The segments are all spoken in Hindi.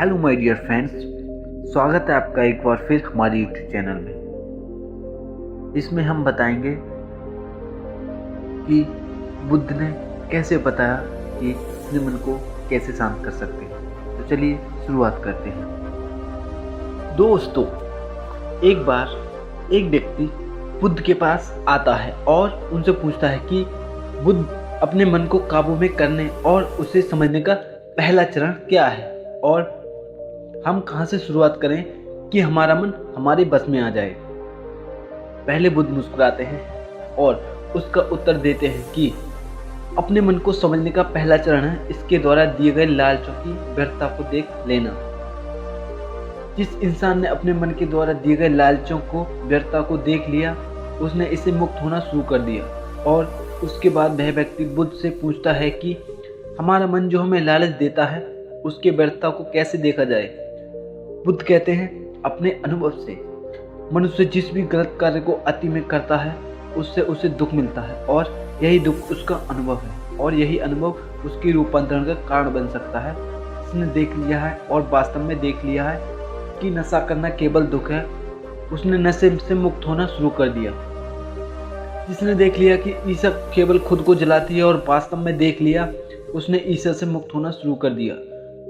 हेलो माय डियर फ्रेंड्स, स्वागत है आपका एक बार फिर हमारे यूट्यूब चैनल में। इसमें हम बताएंगे कि बुद्ध ने कैसे बताया कि अपने मन को कैसे शांत कर सकते हैं। तो चलिए शुरुआत करते हैं। दोस्तों, एक बार एक व्यक्ति बुद्ध के पास आता है और उनसे पूछता है कि बुद्ध अपने मन को काबू में करने और उसे समझने का पहला चरण क्या है और हम कहाँ से शुरुआत करें कि हमारा मन हमारे बस में आ जाए। पहले बुद्ध मुस्कुराते हैं और उसका उत्तर देते हैं कि अपने मन को समझने का पहला चरण है इसके द्वारा दिए गए लालचों की व्यर्थता को देख लेना। जिस इंसान ने अपने मन के द्वारा दिए गए लालचों को व्यर्थता को देख लिया, उसने इससे मुक्त होना शुरू कर दिया। और उसके बाद वह व्यक्ति बुद्ध से पूछता है कि हमारा मन जो हमें लालच देता है उसके व्यर्थता को कैसे देखा जाए। बुद्ध कहते हैं अपने अनुभव से मनुष्य जिस भी गलत कार्य को अति में करता है उससे उसे दुख मिलता है और यही दुख उसका अनुभव है और यही अनुभव उसकी रूपांतरण का कारण बन सकता है। उसने देख लिया है और वास्तव में देख लिया है कि नशा करना केवल दुख है, उसने नशे से मुक्त होना शुरू कर दिया। जिसने देख लिया कि ईसा केवल खुद को जलाती है और वास्तव में देख लिया, उसने ईसा से मुक्त होना शुरू कर दिया।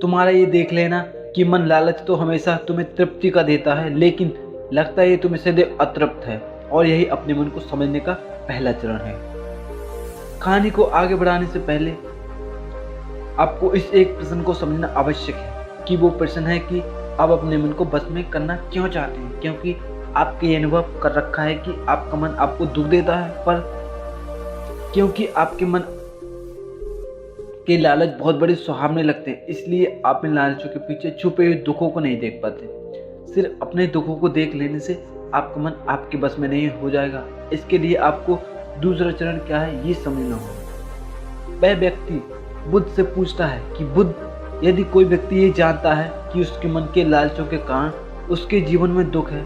तुम्हारा ये देख लेना कि मन लालच तो हमेशा तुम्हें तृप्ति का देता है, लेकिन लगता है ये तुम्हें सदैव अतृप्त है और यही अपने मन को समझने का पहला चरण है। कहानी को आगे बढ़ाने से पहले आपको इस एक प्रश्न को समझना आवश्यक है कि वो प्रश्न है कि आप अपने मन को बस में करना क्यों चाहते हैं। क्योंकि आपके ये अनुभव कर रखा है कि आपका मन आपको दुख देता है, पर क्योंकि आपके मन के लालच बहुत बड़े सुहावने लगते हैं, इसलिए आप इन लालचों के पीछे छुपे हुए दुखों को नहीं देख पाते। सिर्फ अपने दुखों को देख लेने से आपका मन आपके बस में नहीं हो जाएगा। इसके लिए आपको दूसरा चरण क्या है ये समझना होगा। वह व्यक्ति बुद्ध से पूछता है कि बुद्ध, यदि कोई व्यक्ति ये जानता है कि उसके मन के लालचों के कारण उसके जीवन में दुख है,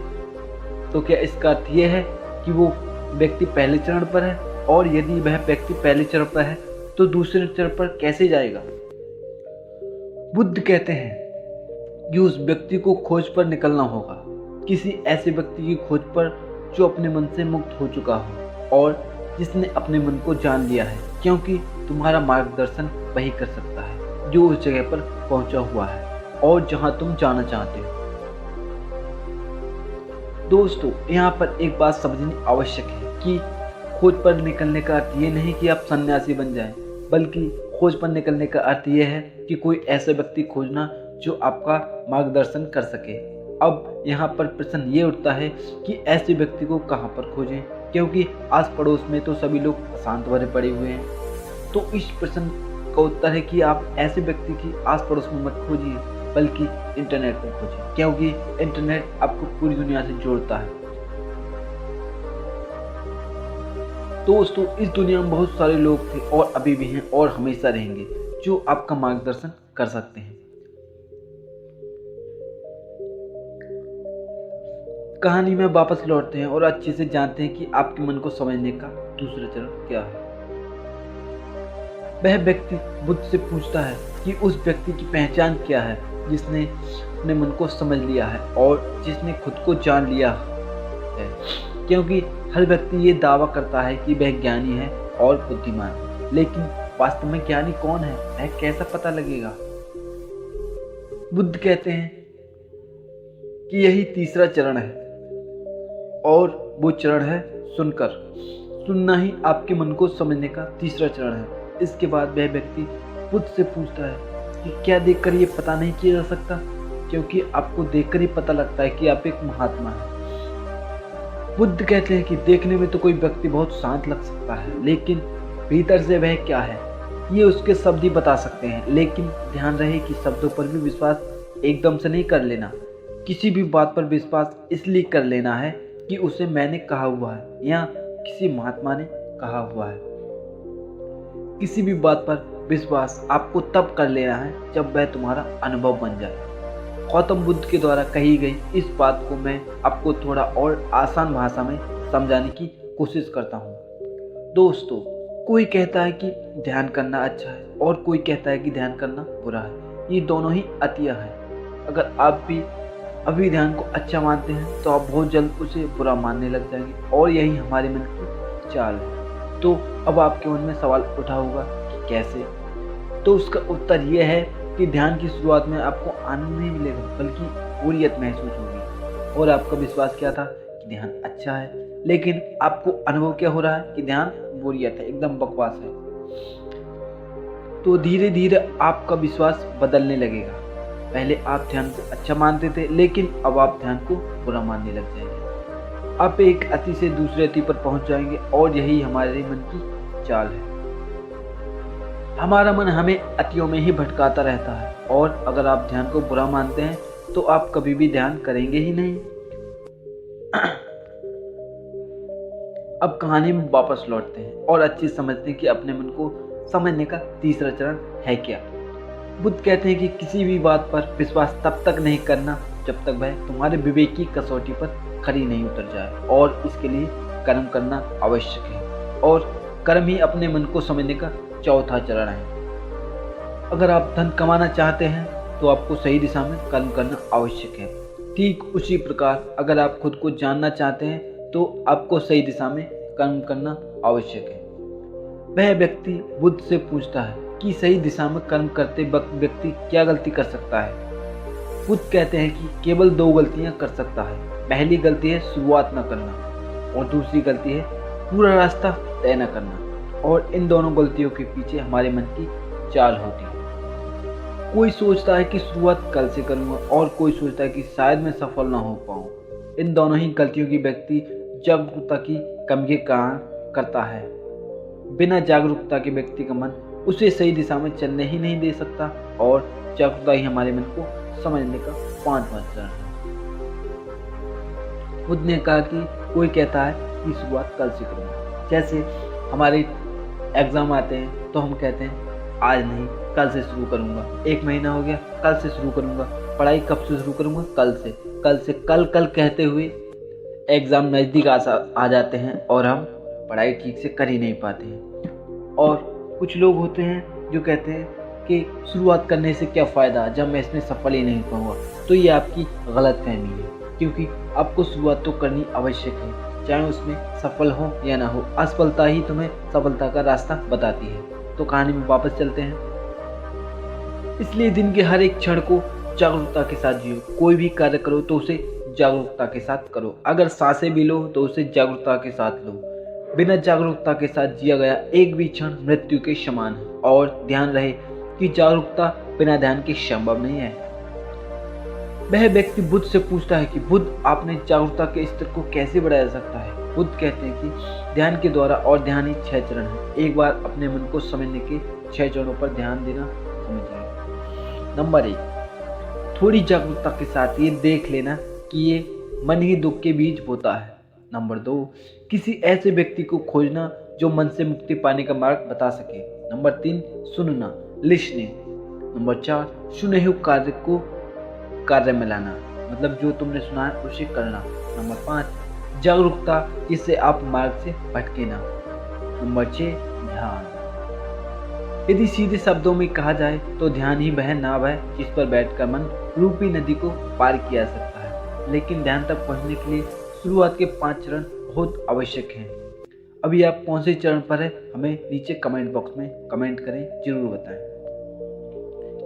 तो क्या इसका अर्थ यह है कि वो व्यक्ति पहले चरण पर है? और यदि वह व्यक्ति पहले चरण पर है तो दूसरे चरण पर कैसे जाएगा? बुद्ध कहते हैं कि उस व्यक्ति को खोज पर निकलना होगा, किसी ऐसे व्यक्ति की खोज पर जो अपने मन से मुक्त हो चुका हो और जिसने अपने मन को जान लिया है। क्योंकि तुम्हारा मार्गदर्शन वही कर सकता है जो उस जगह पर पहुंचा हुआ है और जहां तुम जाना चाहते हो। दोस्तों, यहाँ पर एक बात समझनी आवश्यक है कि खोज पर निकलने का अर्थ ये नहीं कि आप सन्यासी बन जाएं, बल्कि खोज पर निकलने का अर्थ यह है कि कोई ऐसा व्यक्ति खोजना जो आपका मार्गदर्शन कर सके। अब यहाँ पर प्रश्न ये उठता है कि ऐसे व्यक्ति को कहाँ पर खोजें, क्योंकि आस पड़ोस में तो सभी लोग अशांत भरे पड़े हुए हैं। तो इस प्रश्न का उत्तर है कि आप ऐसे व्यक्ति की आस पड़ोस में मत खोजिए, बल्कि इंटरनेट पर खोजिए, क्योंकि इंटरनेट आपको पूरी दुनिया से जोड़ता है। दोस्तों, इस दुनिया में बहुत सारे लोग थे और अभी भी हैं और हमेशा रहेंगे जो आपका मार्गदर्शन कर सकते हैं। कहानी में वापस लौटते हैं और अच्छे से जानते हैं कि आपके मन को समझने का दूसरा चरण क्या है। वह व्यक्ति बुद्ध से पूछता है कि उस व्यक्ति की पहचान क्या है जिसने अपने मन को समझ लिया है और जिसने खुद को जान लिया है। क्योंकि हर व्यक्ति ये दावा करता है कि वह ज्ञानी है और बुद्धिमान है, लेकिन वास्तव में ज्ञानी कौन है, वह कैसा पता लगेगा? बुद्ध कहते हैं कि यही तीसरा चरण है और वो चरण है सुनकर। सुनना ही आपके मन को समझने का तीसरा चरण है। इसके बाद वह व्यक्ति बुद्ध से पूछता है कि क्या देखकर ये पता नहीं किया जा सकता? क्योंकि आपको देखकर ही पता लगता है कि आप एक महात्मा हैं। बुद्ध कहते हैं कि देखने में तो कोई व्यक्ति बहुत शांत लग सकता है, लेकिन भीतर से वह क्या है ये उसके शब्द ही बता सकते हैं। लेकिन ध्यान रहे कि शब्दों पर भी विश्वास एकदम से नहीं कर लेना। किसी भी बात पर विश्वास इसलिए कर लेना है कि उसे मैंने कहा हुआ है या किसी महात्मा ने कहा हुआ है। किसी भी बात पर विश्वास आपको तब कर लेना है जब वह तुम्हारा अनुभव बन जाए। गौतम बुद्ध के द्वारा कही गई इस बात को मैं आपको थोड़ा और आसान भाषा में समझाने की कोशिश करता हूँ। दोस्तों, कोई कहता है कि ध्यान करना अच्छा है और कोई कहता है कि ध्यान करना बुरा है। ये दोनों ही अतिया है। अगर आप भी अभी ध्यान को अच्छा मानते हैं तो आप बहुत जल्द उसे बुरा मानने लग जाएंगे और यही हमारे मन की चाल है। तो अब आपके मन में सवाल उठा होगा कि कैसे? तो उसका उत्तर यह है कि ध्यान की शुरुआत में आपको आनंद नहीं मिलेगा बल्कि बोरियत महसूस होगी। और आपका विश्वास क्या था कि ध्यान अच्छा है, लेकिन आपको अनुभव क्या हो रहा है कि ध्यान बोरियत है, एकदम बकवास है। तो धीरे धीरे आपका विश्वास बदलने लगेगा। पहले आप ध्यान को अच्छा मानते थे, लेकिन अब आप ध्यान को बुरा मानने लग जाएंगे। आप एक अति से दूसरे अति पर पहुंच जाएंगे और यही हमारे मन की चाल है। हमारा मन हमें अतियों में ही भटकाता रहता है और अगर आप ध्यान को बुरा मानते हैं तो आप कभी भी ध्यान करेंगे ही नहीं। अब कहानी में वापस लौटते हैं और अच्छी समझते हैं कि अपने मन को समझने का तीसरा चरण है क्या। बुद्ध कहते हैं कि किसी भी बात पर विश्वास तब तक नहीं करना जब तक वह तुम्हारे विवेक की कसौटी पर खरी नहीं उतर जाए, और इसके लिए कर्म करना आवश्यक है और कर्म ही अपने मन को समझने का चौथा चरण है। अगर आप धन कमाना चाहते हैं तो आपको सही दिशा में कर्म करना आवश्यक है। ठीक उसी प्रकार अगर आप खुद को जानना चाहते हैं तो आपको सही दिशा में कर्म करना आवश्यक है। वह व्यक्ति बुद्ध से पूछता है कि सही दिशा में कर्म करते वक्त व्यक्ति क्या गलती कर सकता है। बुद्ध कहते हैं कि केवल 2 गलतियां कर सकता है। पहली गलती है शुरुआत न करना और दूसरी गलती है पूरा रास्ता तय न करना। और इन दोनों गलतियों के पीछे हमारे मन की चाल होती है। कोई सोचता है कि शुरुआत कल से करूंगा और कोई सोचता है कि शायद मैं सफल ना हो पाऊं। इन दोनों ही गलतियों की व्यक्ति जागरूकता की कमी के कारण करता है। बिना जागरूकता के व्यक्ति का मन उसे सही दिशा में चलने ही नहीं दे सकता और जागरूकता ही हमारे मन को समझने का 5वां चरण है। बुद्ध ने कहा कि कोई कहता है कि शुरुआत कल से करूंगा। जैसे हमारे एग्जाम आते हैं तो हम कहते हैं आज नहीं कल से शुरू करूंगा। 1 महीना हो गया, कल से शुरू करूंगा। पढ़ाई कब से शुरू करूंगा? कल से कल कहते हुए एग्जाम नज़दीक आ जाते हैं और हम पढ़ाई ठीक से कर ही नहीं पाते हैं। और कुछ लोग होते हैं जो कहते हैं कि शुरुआत करने से क्या फ़ायदा जब मैं इसमें सफल ही नहीं होऊंगा। तो ये आपकी गलतफहमी है, क्योंकि आपको शुरुआत तो करनी आवश्यक है, चाहे उसमें सफल हो या ना हो। असफलता ही तुम्हें सफलता का रास्ता बताती है। तो कहानी में वापस चलते हैं। इसलिए दिन के हर एक क्षण को जागरूकता के साथ जियो। कोई भी कार्य करो तो उसे जागरूकता के साथ करो। अगर सांसें भी लो तो उसे जागरूकता के साथ लो। बिना जागरूकता के साथ जिया गया एक भी क्षण मृत्यु के समान है। और ध्यान रहे कि जागरूकता बिना ध्यान के संभव नहीं है। वह व्यक्ति बुद्ध से पूछता है कि बुद्ध, आपने जागरूकता के स्तर को कैसे बढ़ाया जा सकता है? बुद्ध कहते हैं कि ध्यान के द्वारा, और ध्यान ही 6 चरण है। एक बार अपने मन को समझने के 6 चरणों पर ध्यान देना समझिए। नंबर 1, थोड़ी जागरूकता के साथ ये देख लेना कि ये मन ही दुख के बीज बोता है। नंबर 2, किसी ऐसे व्यक्ति को खोजना जो मन से मुक्ति पाने का मार्ग बता सके। नंबर 3, सुनना, लिसनिंग। नंबर 4, सुने हुए कार्य को कार्य में लाना, मतलब जो तुमने सुना है उसे करना। नंबर 5, जागरूकता, जिससे आप मार्ग से भटके ना। नंबर 6, ध्यान। यदि सीधे शब्दों में कहा जाए तो ध्यान ही वह नाव है जिस पर बैठकर मन रूपी नदी को पार किया जा सकता है। लेकिन ध्यान तक पहुंचने के लिए शुरुआत के 5 चरण बहुत आवश्यक हैं। अभी आप कौन से चरण पर है, हमें नीचे कमेंट बॉक्स में कमेंट करें, जरूर बताएं।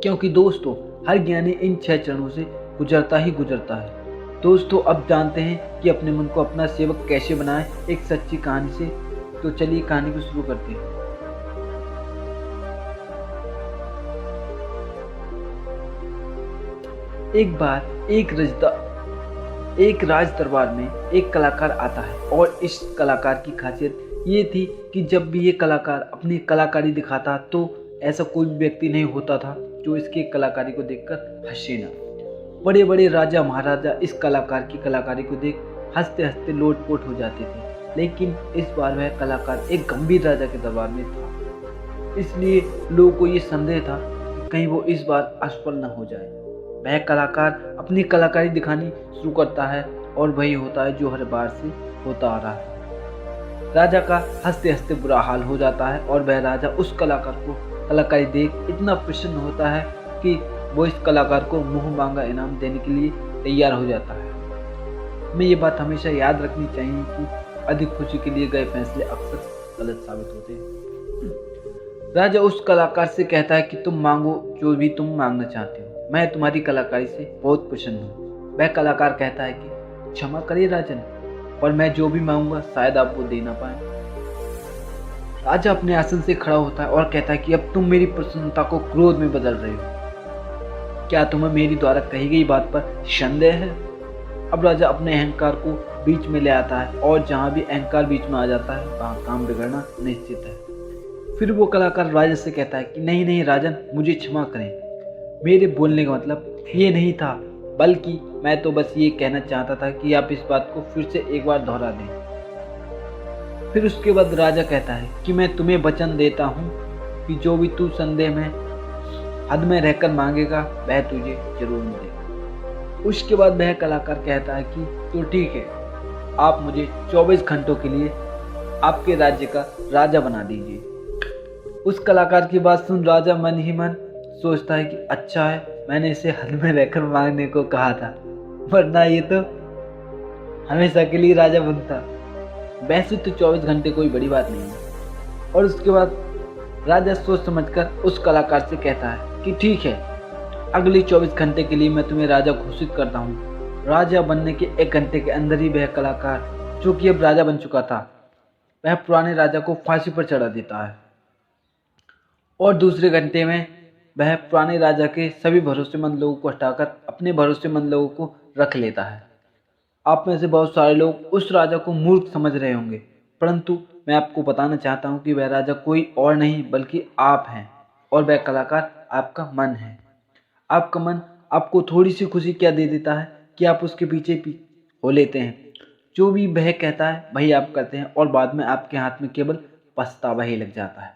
क्योंकि दोस्तों हर ज्ञानी इन 6 चरणों से गुजरता ही गुजरता है। दोस्तों अब जानते हैं कि अपने मन को अपना सेवक कैसे बनाएं, एक सच्ची कहानी से। तो चलिए कहानी को शुरू करते हैं। एक बार एक राज दरबार में एक कलाकार आता है और इस कलाकार की खासियत ये थी कि जब भी ये कलाकार अपनी कलाकारी दिखाता तो ऐसा कोई व्यक्ति नहीं होता था जो इसकी कलाकारी को देखकर हंसे ना। बड़े बड़े राजा महाराजा इस कलाकार की कलाकारी को देख हंसते हंसते लोटपोट हो जाते थे। लेकिन इस बार वह कलाकार एक गंभीर राजा के दरबार में था, इसलिए लोगों को ये संदेह था कि कहीं वो इस बार असफल न हो जाए। वह कलाकार अपनी कलाकारी दिखानी शुरू करता है और वही होता है जो हर बार से होता आ रहा है। राजा का हंसते हंसते बुरा हाल हो जाता है और वह राजा उस कलाकार को कलाकारी देख इतना प्रसन्न होता है कि वो इस कलाकार को मुंह मांगा इनाम देने के लिए तैयार हो जाता है। हमें ये बात हमेशा याद रखनी चाहिए कि अधिक खुशी के लिए गए फैसले अक्सर गलत साबित होते हैं। राजा उस कलाकार से कहता है कि तुम मांगो जो भी तुम मांगना चाहते हो, मैं तुम्हारी कलाकारी से बहुत प्रसन्न हूँ। वह कलाकार कहता है कि क्षमा करिए राजन, पर मैं जो भी मांगूंगा शायद आप वो दे ना पाए। राजा अपने आसन से खड़ा होता है और कहता है कि अब तुम मेरी प्रसन्नता को क्रोध में बदल रहे हो। क्या तुम्हें मेरी द्वारा कही गई बात पर संदेह है? अब राजा अपने अहंकार को बीच में ले आता है और जहाँ भी अहंकार बीच में आ जाता है वहाँ काम बिगड़ना निश्चित है। फिर वो कलाकार राजा से कहता है कि नहीं नहीं राजन, मुझे क्षमा करें, मेरे बोलने का मतलब ये नहीं था, बल्कि मैं तो बस ये कहना चाहता था कि आप इस बात को फिर से एक बार दोहरा दें। फिर उसके बाद राजा कहता है कि मैं तुम्हें वचन देता हूँ कि जो भी तू संदेह में हद में रहकर मांगेगा वह तुझे जरूर मिलेगा। उसके बाद वह कलाकार कहता है कि तो ठीक है, आप मुझे 24 घंटों के लिए आपके राज्य का राजा बना दीजिए। उस कलाकार की बात सुन राजा मन ही मन सोचता है कि अच्छा है मैंने इसे हद में रहकर मांगने को कहा था, वरना ये तो हमेशा के लिए राजा बनता। वैसे तो 24 घंटे कोई बड़ी बात नहीं है। और उसके बाद राजा सोच समझकर उस कलाकार से कहता है कि ठीक है, अगले 24 घंटे के लिए मैं तुम्हें राजा घोषित करता हूँ। राजा बनने के 1 घंटे के अंदर ही वह कलाकार, जो कि अब राजा बन चुका था, वह पुराने राजा को फांसी पर चढ़ा देता है और दूसरे घंटे में वह पुराने राजा के सभी भरोसेमंद लोगों को हटाकर अपने भरोसेमंद लोगों को रख लेता है। आप में से बहुत सारे लोग उस राजा को मूर्ख समझ रहे होंगे, परंतु मैं आपको बताना चाहता हूँ कि वह राजा कोई और नहीं बल्कि आप हैं और वह कलाकार आपका मन है। आपका मन आपको थोड़ी सी खुशी क्या दे देता है कि आप उसके पीछे हो लेते हैं। जो भी वह कहता है वही आप करते हैं और बाद में आपके हाथ में केवल पछतावा ही लग जाता है।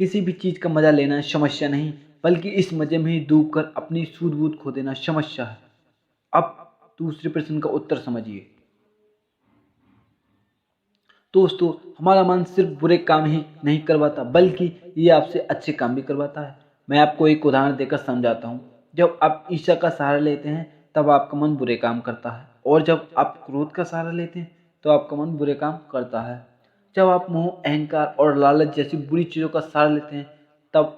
किसी भी चीज़ का मजा लेना समस्या नहीं, बल्कि इस मजे में ही डूबकर अपनी सूझबूझ खो देना समस्या है। अब दूसरे प्रश्न का उत्तर समझिए। दोस्तों, हमारा मन सिर्फ बुरे काम ही नहीं करवाता बल्कि ये आपसे अच्छे काम भी करवाता है। मैं आपको एक उदाहरण देकर समझाता हूँ। जब आप ईर्ष्या का सहारा लेते हैं तब आपका मन बुरे काम करता है, और जब आप क्रोध का सहारा लेते हैं तो आपका मन बुरे काम करता है। जब आप मोह, अहंकार और लालच जैसी बुरी चीज़ों का सहारा लेते हैं तब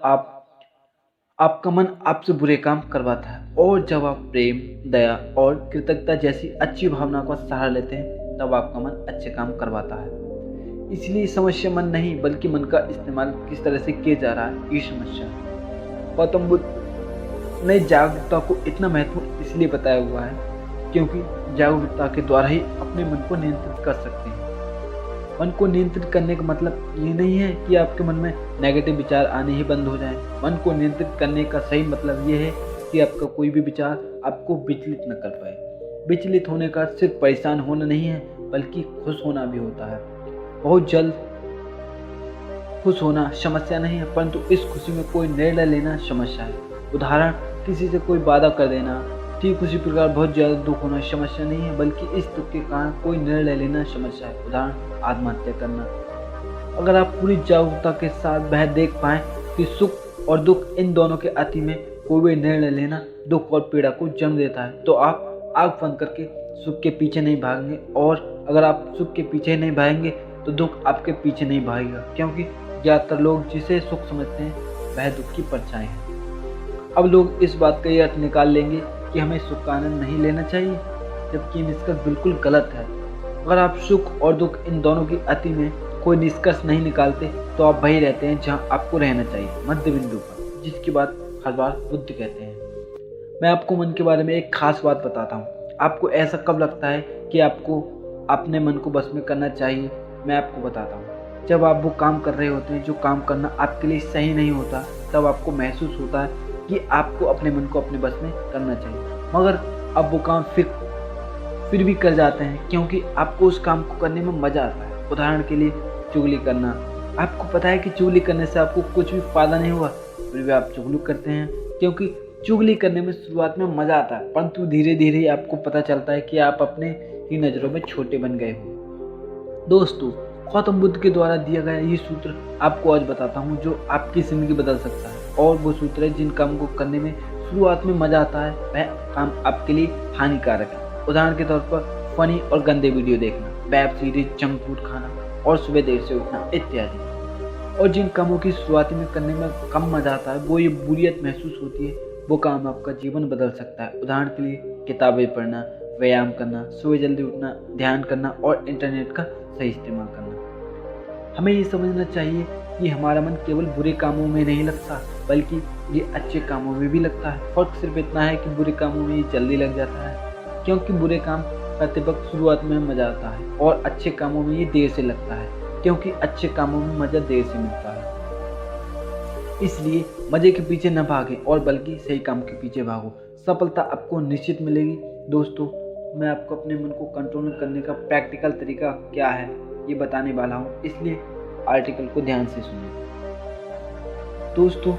आपका मन आपसे बुरे काम करवाता है, और जब आप प्रेम, दया और कृतज्ञता जैसी अच्छी भावना का सहारा लेते हैं तब आपका मन अच्छे काम करवाता है। इसलिए समस्या मन नहीं बल्कि मन का इस्तेमाल किस तरह से किया जा रहा है, ये समस्या है। गौतम बुद्ध ने जागरूकता को इतना महत्व इसलिए बताया हुआ है क्योंकि जागरूकता के द्वारा ही अपने मन को नियंत्रित कर सकते हैं। मन को नियंत्रित करने का मतलब ये नहीं है कि आपके मन में नेगेटिव विचार आने ही बंद हो जाएं। मन को नियंत्रित करने का सही मतलब ये है कि आपका कोई भी विचार आपको विचलित न कर पाए। विचलित होने का सिर्फ परेशान होना नहीं है बल्कि खुश होना भी होता है। बहुत जल्द खुश होना समस्या नहीं है, परंतु इस खुशी में कोई निर्णय लेना समस्या है। उदाहरण, किसी से कोई वादा कर देना। ठीक उसी प्रकार बहुत ज़्यादा दुख होना समस्या नहीं है बल्कि इस दुख के कारण कोई निर्णय लेना समस्या है। उदाहरण, आत्महत्या करना। अगर आप पूरी जागरूकता के साथ वह देख पाएं कि सुख और दुख इन दोनों के अति में कोई भी निर्णय लेना दुख और पीड़ा को जन्म देता है, तो आप आँख बंद करके सुख के पीछे नहीं भागेंगे, और अगर आप सुख के पीछे नहीं भागेंगे तो दुख आपके पीछे नहीं भागेगा, क्योंकि ज़्यादातर लोग जिसे सुख समझते हैं वह दुख की परछाई है। अब लोग इस बात का ये अर्थ निकाल लेंगे कि हमें सुख का आनंद नहीं लेना चाहिए, जबकि निष्कर्ष बिल्कुल गलत है। अगर आप सुख और दुख इन दोनों की अति में कोई निष्कर्ष नहीं निकालते तो आप वही रहते हैं जहां आपको रहना चाहिए, मध्य बिंदु पर, जिसकी बात हर बार बुद्ध कहते हैं। मैं आपको मन के बारे में एक खास बात बताता हूँ। आपको ऐसा कब लगता है कि आपको अपने मन को बस में करना चाहिए? मैं आपको बताता हूँ। जब आप वो काम कर रहे होते हैं जो काम करना आपके लिए सही नहीं होता, तब आपको महसूस होता है कि आपको अपने मन को अपने बस में करना चाहिए, मगर अब वो काम फिर भी कर जाते हैं क्योंकि आपको उस काम को करने में मज़ा आता है। उदाहरण के लिए चुगली करना। आपको पता है कि चुगली करने से आपको कुछ भी फ़ायदा नहीं हुआ, फिर भी आप चुगली करते हैं क्योंकि चुगली करने में शुरुआत में मज़ा आता है, परंतु धीरे धीरे आपको पता चलता है कि आप अपने ही नज़रों में छोटे बन गए हो। दोस्तों, गौतम बुद्ध के द्वारा दिया गया ये सूत्र आपको आज बताता हूँ जो आपकी ज़िंदगी बदल सकता है, और वो सूत्र है, जिन काम को करने में शुरुआत में मज़ा आता है वह काम आपके लिए हानिकारक है। उदाहरण के तौर पर फनी और गंदे वीडियो देखना, वेब सीरीज, जंक फूड खाना और सुबह देर से उठना इत्यादि। और जिन कामों की शुरुआती में करने में कम मज़ा आता है, वो ये बोरियत महसूस होती है, वो काम आपका जीवन बदल सकता है। उदाहरण के लिए किताबें पढ़ना, व्यायाम करना, सुबह जल्दी उठना, ध्यान करना और इंटरनेट का सही इस्तेमाल करना। हमें ये समझना चाहिए कि हमारा मन केवल बुरे कामों में नहीं लगता, बल्कि ये अच्छे कामों में भी लगता है। फर्क सिर्फ इतना है कि बुरे कामों में ये जल्दी लग जाता है, क्योंकि बुरे काम करते वक्त शुरुआत में मज़ा आता है, और अच्छे कामों में ये देर से लगता है, क्योंकि अच्छे कामों में मज़ा देर से मिलता है। इसलिए मज़े के पीछे न भागें और बल्कि सही काम के पीछे भागो। सफलता आपको निश्चित मिलेगी। दोस्तों, मैं आपको अपने मन को कंट्रोल करने का प्रैक्टिकल तरीका क्या है ये बताने वाला हूँ, इसलिए आर्टिकल को ध्यान से सुनिए। दोस्तों,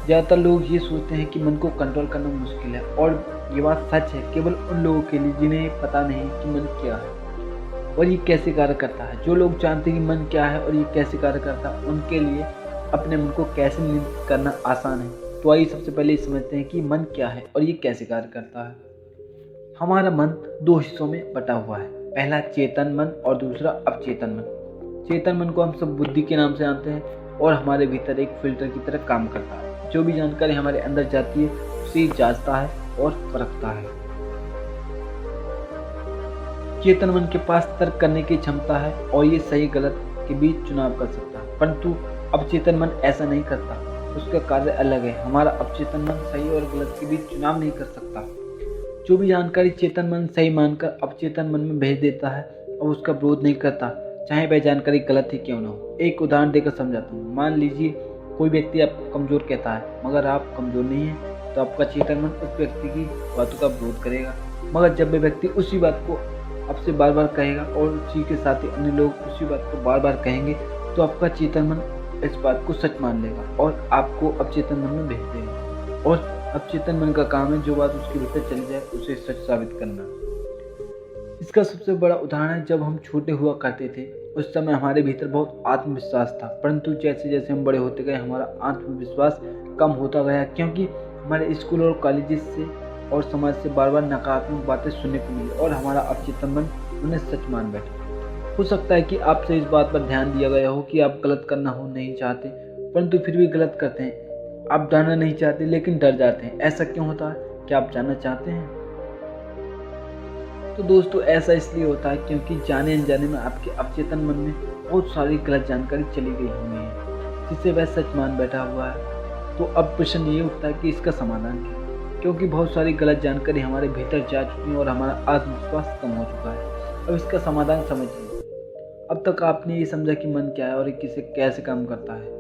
ज़्यादातर लोग ये सोचते हैं कि मन को कंट्रोल करना मुश्किल है, और ये बात सच है केवल उन लोगों के लिए जिन्हें पता नहीं कि मन क्या है और ये कैसे कार्य करता है। जो लोग जानते हैं कि मन क्या है और ये कैसे कार्य करता है, उनके लिए अपने मन को कैसे नियंत्रित करना आसान है। तो आइए सबसे पहले समझते हैं कि मन क्या है और ये कैसे कार्य करता है। हमारा मन दो हिस्सों में बटा हुआ है, पहला चेतन मन और दूसरा अवचेतन मन। चेतन मन को हम सब बुद्धि के नाम से जानते हैं और हमारे भीतर एक फिल्टर की तरह काम करता है। जो भी जानकारी हमारे अंदर जाती है उसे जांचता है और परखता है। चेतन मन के पास तर्क करने की क्षमता है और ये सही गलत के बीच चुनाव कर सकता है, परंतु अवचेतन मन ऐसा नहीं करता। उसका कार्य अलग है। हमारा अवचेतन मन सही और गलत के बीच चुनाव नहीं कर सकता। जो भी जानकारी चेतन मन सही मानकर अवचेतन मन में भेज देता है और उसका विरोध नहीं करता, चाहे वह जानकारी गलत ही क्यों न हो। एक उदाहरण देकर समझाता हूँ। मान लीजिए कोई व्यक्ति आपको कमज़ोर कहता है, मगर आप कमज़ोर नहीं हैं, तो आपका चेतन मन उस व्यक्ति की बातों का विरोध करेगा। मगर जब वह व्यक्ति उसी बात को आपसे बार बार कहेगा और उसी के साथ ही अन्य लोग उसी बात को बार बार कहेंगे, तो आपका चेतन मन इस बात को सच मान लेगा और आपको अवचेतन मन में भेज देगा। और अवचेतन मन का काम है जो बात उसके भीतर चली जाए उसे सच साबित करना। इसका सबसे बड़ा उदाहरण है, जब हम छोटे हुआ करते थे उस समय हमारे भीतर बहुत आत्मविश्वास था, परंतु जैसे जैसे हम बड़े होते गए हमारा आत्मविश्वास कम होता गया, क्योंकि हमारे स्कूल और कॉलेज से और समाज से बार बार नकारात्मक बातें सुनने को मिली और हमारा अवचेतन मन उन्हें सच मान बैठा। हो सकता है कि आपसे इस बात पर ध्यान दिया गया हो कि आप गलत करना हो नहीं चाहते, परंतु फिर भी गलत करते हैं। आप डरना नहीं चाहते लेकिन डर जाते हैं। ऐसा क्यों होता है? क्या आप जानना चाहते हैं? तो दोस्तों, ऐसा इसलिए होता है क्योंकि जाने अनजाने में आपके अवचेतन मन में बहुत सारी गलत जानकारी चली गई हुई है, जिससे वह सच मान बैठा हुआ है। तो अब प्रश्न ये उठता है कि इसका समाधान क्या है? क्योंकि बहुत सारी गलत जानकारी हमारे भीतर जा चुकी है और हमारा आत्मविश्वास कम हो चुका है। अब इसका समाधान समझिए। अब तक आपने ये समझा कि मन क्या है और किसे कैसे काम करता है।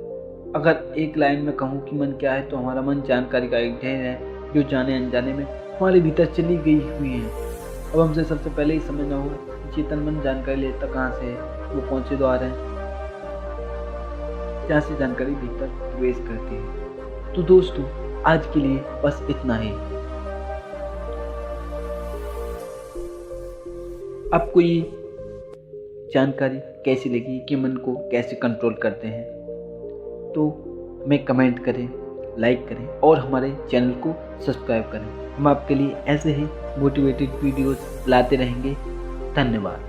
अगर एक लाइन में कहूँ कि मन क्या है, तो हमारा मन जानकारी का एक ढेर है जो जाने अनजाने में हमारे भीतर चली गई हुई है। अब हमसे सबसे पहले ही समझना होगा कि चेतन मन जानकारी लेता कहाँ से है, वो कौन से द्वार है जहाँ से जानकारी भीतर प्रवेश करती है। तो दोस्तों, आज के लिए बस इतना ही। आपको ये जानकारी कैसी लगी कि मन को कैसे कंट्रोल करते हैं, तो हमें कमेंट करें, लाइक करें और हमारे चैनल को सब्सक्राइब करें। हम आपके लिए ऐसे ही मोटिवेटेड वीडियोस लाते रहेंगे। धन्यवाद।